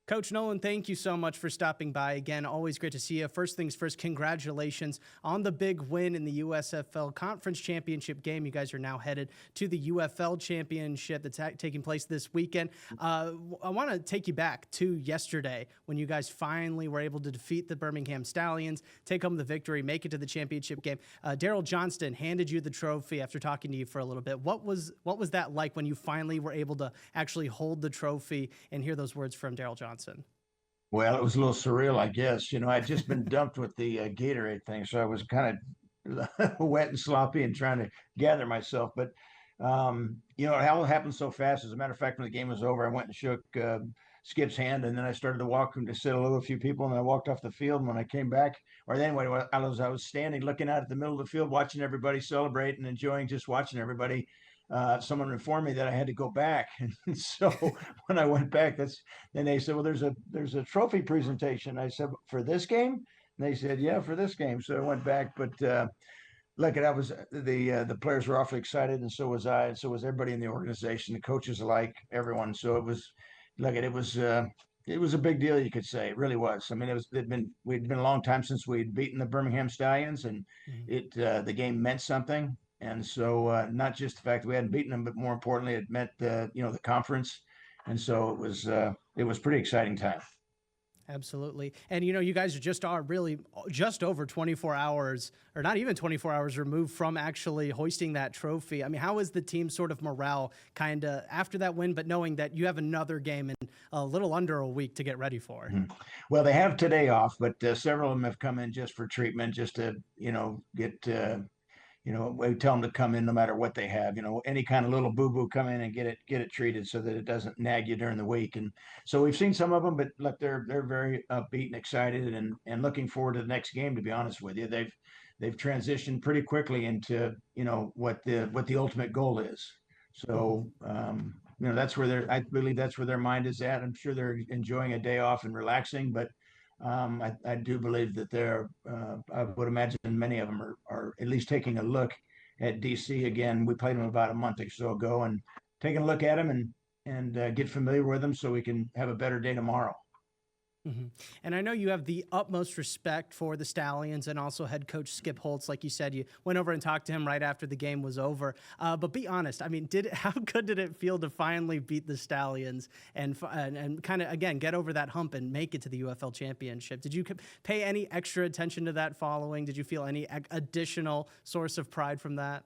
Coach Nolan, thank you so much for stopping by again. Always great to see you. First things first, congratulations on the big win in the USFL Conference Championship game. You guys are now headed to the UFL Championship that's taking place this weekend. I want to take you back to yesterday when you guys finally were able to defeat the Birmingham Stallions, take home the victory, make it to the championship game. Daryl Johnston handed you the trophy after talking to you for a little bit. What was that like when you finally were able to actually hold the trophy and hear those words from Daryl Johnston? Well, it was a little surreal, I guess. I'd just been dumped with the Gatorade thing, so I was kind of wet and sloppy and trying to gather myself. But it all happened so fast. As a matter of fact, when the game was over, I went and shook Skip's hand, and then I started to walk him to sit a little few people, and then I walked off the field. And when I came back, or then when I was standing, looking out at the middle of the field, watching everybody celebrate and enjoying just watching everybody. Someone informed me that I had to go back, and so when I went back, then they said, "Well, there's a trophy presentation." I said, "For this game?" And they said, "Yeah, for this game." So I went back, but look, I was the players were awfully excited, and so was I, and so was everybody in the organization, the coaches alike, everyone. So it was a big deal, you could say. It really was. I mean, we'd been a long time since we'd beaten the Birmingham Stallions, and Mhm. the game meant something. And so not just the fact that we hadn't beaten them, but more importantly, it meant the conference. And so it was pretty exciting time. Absolutely. And you guys are really just over 24 hours, or not even 24 hours removed from actually hoisting that trophy. I mean, how is the team sort of morale kind of after that win, but knowing that you have another game in a little under a week to get ready for? Mhm. Well, they have today off, but several of them have come in just for treatment, just to get we tell them to come in no matter what they have. Any kind of little boo boo, come in and get it treated so that it doesn't nag you during the week. And so we've seen some of them, but look, they're very upbeat and excited and looking forward to the next game. To be honest with you, they've transitioned pretty quickly into what the ultimate goal is. Mhm. So that's where I believe that's where their mind is at. I'm sure they're enjoying a day off and relaxing, but I do believe that I would imagine many of them are at least taking a look at DC again. We played them about a month or so ago, and taking a look at them and get familiar with them so we can have a better day tomorrow. Mhm. And I know you have the utmost respect for the Stallions and also head coach Skip Holtz. Like you said, you went over and talked to him right after the game was over. But be honest, I mean, how good did it feel to finally beat the Stallions and kind of again get over that hump and make it to the UFL Championship? Did you pay any extra attention to that following? Did you feel any additional source of pride from that?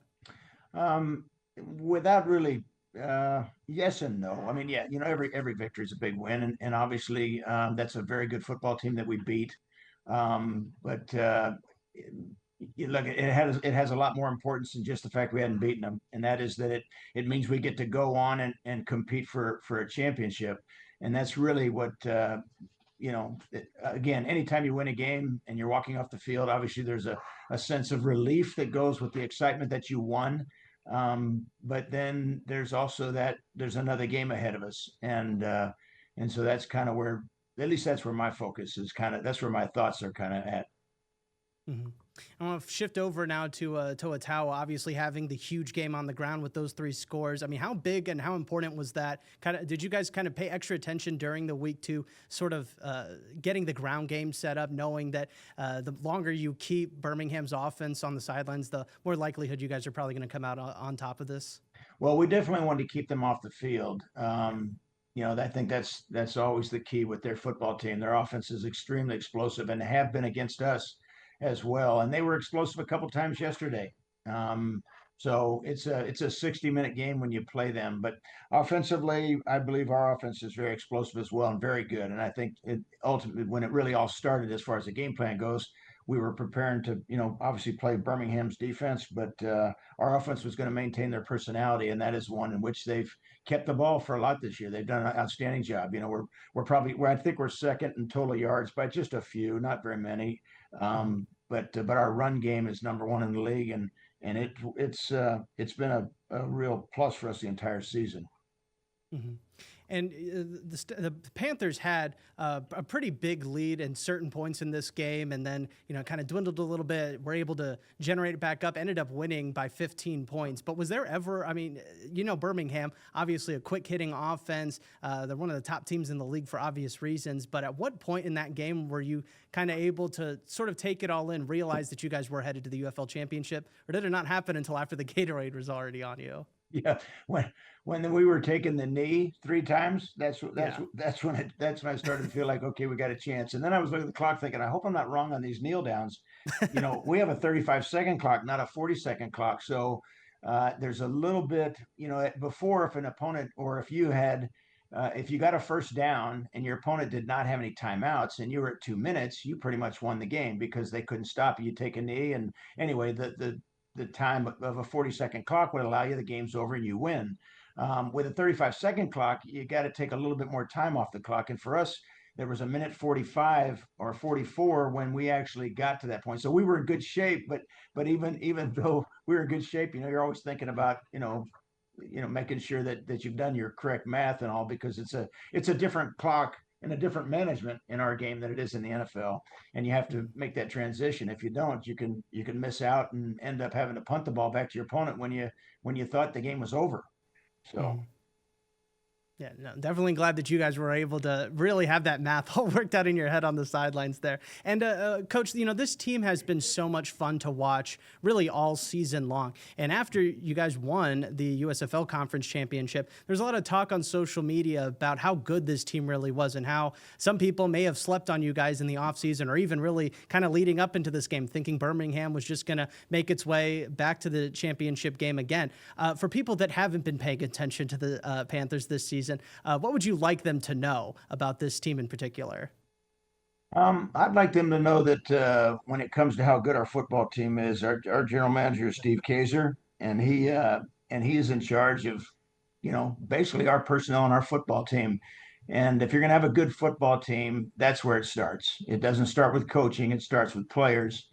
Without really, yes and no. I mean, yeah, every victory is a big win, and obviously that's a very good football team that we beat. But look, it has a lot more importance than just the fact we hadn't beaten them, and that is that it means we get to go on and compete for a championship, and that's really what again, anytime you win a game and you're walking off the field, obviously there's a sense of relief that goes with the excitement that you won. But then there's another game ahead of us, and so that's kind of where, at least that's where my focus is. That's where my thoughts are kind of at. Hmm. I want to shift over now to Toa. Obviously, having the huge game on the ground with those three scores. I mean, how big and how important was that? Did you guys kind of pay extra attention during the week to sort of getting the ground game set up, knowing that the longer you keep Birmingham's offense on the sidelines, the more likelihood you guys are probably going to come out on top of this? Well, we definitely wanted to keep them off the field. Yeah. I think that's always the key with their football team. Their offense is extremely explosive and have been against us as well. And they were explosive a couple times yesterday. Um, so it's a 60-minute game when you play them. But offensively, I believe our offense is very explosive as well and very good. And I think ultimately, when it really all started, as far as the game plan goes, we were preparing to, obviously play Birmingham's defense, but our offense was going to maintain their personality, and that is one in which they've kept the ball for a lot this year. They've done an outstanding job. I think we're second in total yards by just a few, not very many. Mhm. But our run game is number one in the league, and it's been a real plus for us the entire season. Mhm. And the Panthers had a pretty big lead in certain points in this game, and then kind of dwindled a little bit. Were able to generate it back up. Ended up winning by 15 points. But was there ever? I mean, Birmingham, obviously a quick hitting offense. They're one of the top teams in the league for obvious reasons. But at what point in that game were you kind of able to sort of take it all in, realize that you guys were headed to the UFL Championship, or did it not happen until after the Gatorade was already on you? Yeah, when we were taking the knee 3 times, Yeah. that's when I started to feel like, okay, we got a chance. And then I was looking at the clock thinking, I hope I'm not wrong on these kneel downs. We have a 35-second clock, not a 40-second clock. So there's a little bit, before, if an opponent, or if you got a first down and your opponent did not have any timeouts and you were at 2 minutes, you pretty much won the game because they couldn't stop you. You take a knee, and anyway, the time of a 40-second clock would allow you, the game's over and you win. With a 35-second clock, you got to take a little bit more time off the clock. And for us, there was a minute 45 or 44 when we actually got to that point. So we were in good shape, but even though we were in good shape, you're always thinking about, making sure that you've done your correct math and all, because it's a different clock and a different management in our game than it is in the NFL. And you have to make that transition. If you don't, you can miss out and end up having to punt the ball back to your opponent when you thought the game was over. So. Mhm. Yeah, no, definitely glad that you guys were able to really have that math all worked out in your head on the sidelines there. And Coach, this team has been so much fun to watch really all season long. And after you guys won the USFL Conference Championship, there's a lot of talk on social media about how good this team really was and how some people may have slept on you guys in the offseason, or even really kind of leading up into this game, thinking Birmingham was just going to make its way back to the championship game again. For people that haven't been paying attention to the Panthers this season, what would you like them to know about this team in particular? I'd like them to know that when it comes to how good our football team is, our general manager is Steve Kaiser, and he is in charge of, basically our personnel and our football team. And if you're going to have a good football team, that's where it starts. It doesn't start with coaching; it starts with players,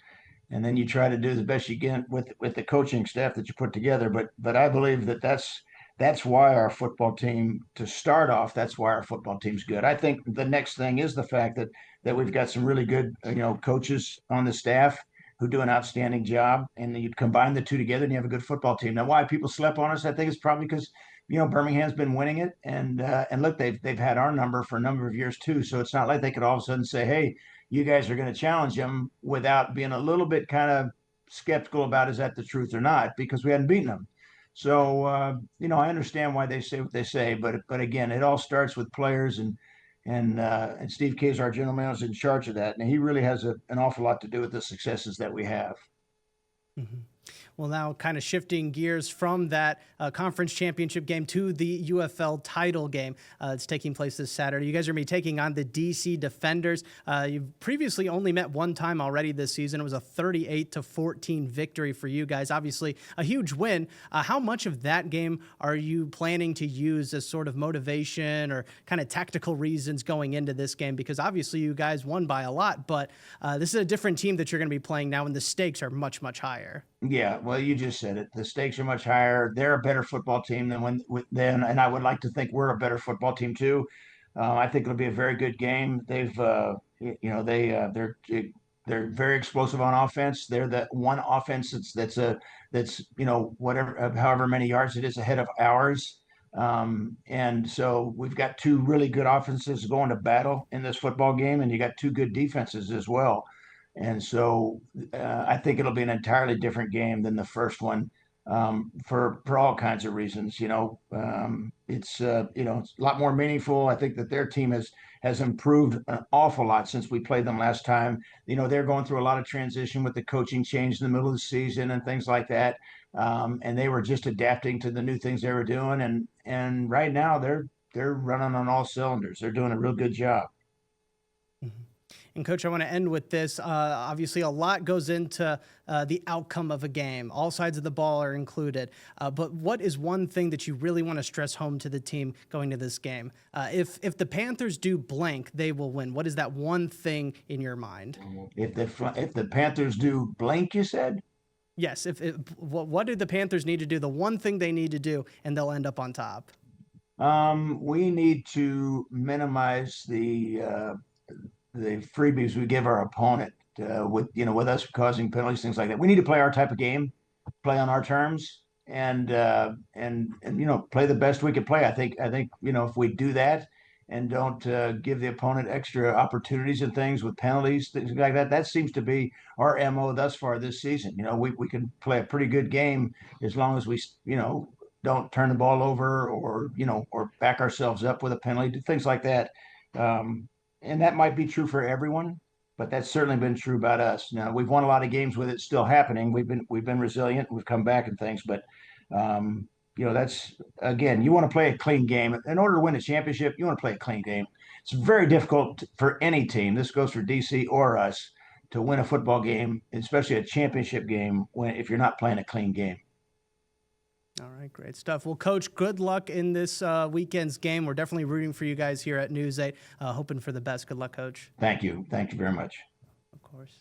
and then you try to do the best you can with the coaching staff that you put together. But I believe that that's why our football team, to start off, that's why our football team's good. I think the next thing is the fact that we've got some really good coaches on the staff who do an outstanding job, and you combine the two together and you have a good football team. Now, why people slept on us, I think, is probably because Birmingham's been winning it, and look, they've had our number for a number of years too. So it's not like they could all of a sudden say, hey, you guys are going to challenge them, without being a little bit kind of skeptical about, is that the truth or not, because we hadn't beaten them. So I understand why they say what they say, but again, it all starts with players, and Steve Kaiser, our general manager, is in charge of that, and he really has an awful lot to do with the successes that we have. Mhm. Well, now kind of shifting gears from that conference championship game to the UFL title game. It's taking place this Saturday. You guys are going to be taking on the DC Defenders. You've previously only met one time already this season. It was a 38-14 victory for you guys. Obviously, a huge win. How much of that game are you planning to use as sort of motivation or kind of tactical reasons going into this game? Because obviously you guys won by a lot, but this is a different team that you're going to be playing now, and the stakes are much, much higher. Yeah, well, you just said it. The stakes are much higher. They're a better football team and I would like to think we're a better football team too. I think it'll be a very good game. They're very explosive on offense. They're the one offense that's whatever, however many yards it is ahead of ours. And so we've got two really good offenses going to battle in this football game, and you got two good defenses as well. And so I think it'll be an entirely different game than the first one, for all kinds of reasons. It's a lot more meaningful. I think that their team has improved an awful lot since we played them last time. They're going through a lot of transition with the coaching change in the middle of the season and things like that. And they were just adapting to the new things they were doing. And right now they're running on all cylinders. They're doing a real good job. Mhm. And Coach, I want to end with this. Obviously, a lot goes into the outcome of a game. All sides of the ball are included. But what is one thing that you really want to stress home to the team going to this game? If the Panthers do blank, they will win. What is that one thing in your mind? If the Panthers do blank, you said? Yes. What do the Panthers need to do? The one thing they need to do, and they'll end up on top. We need to minimize the freebies we give our opponent with us causing penalties, things like that. We need to play our type of game, play on our terms, and play the best we can play. I think if we do that and don't give the opponent extra opportunities and things with penalties, things like that, that seems to be our MO thus far this season. We can play a pretty good game as long as we don't turn the ball over or back ourselves up with a penalty, things like that. Um, and that might be true for everyone, but that's certainly been true about us. Now we've won a lot of games with it still happening. We've been resilient. We've come back and things, but um, that's again, you want to play a clean game in order to win a championship. You want to play a clean game. It's very difficult for any team. This goes for DC or us to win a football game, especially a championship game, if you're not playing a clean game. All right, great stuff. Well, Coach, good luck in this weekend's game. We're definitely rooting for you guys here at News 8, hoping for the best. Good luck, Coach. Thank you. Thank you very much. Of course.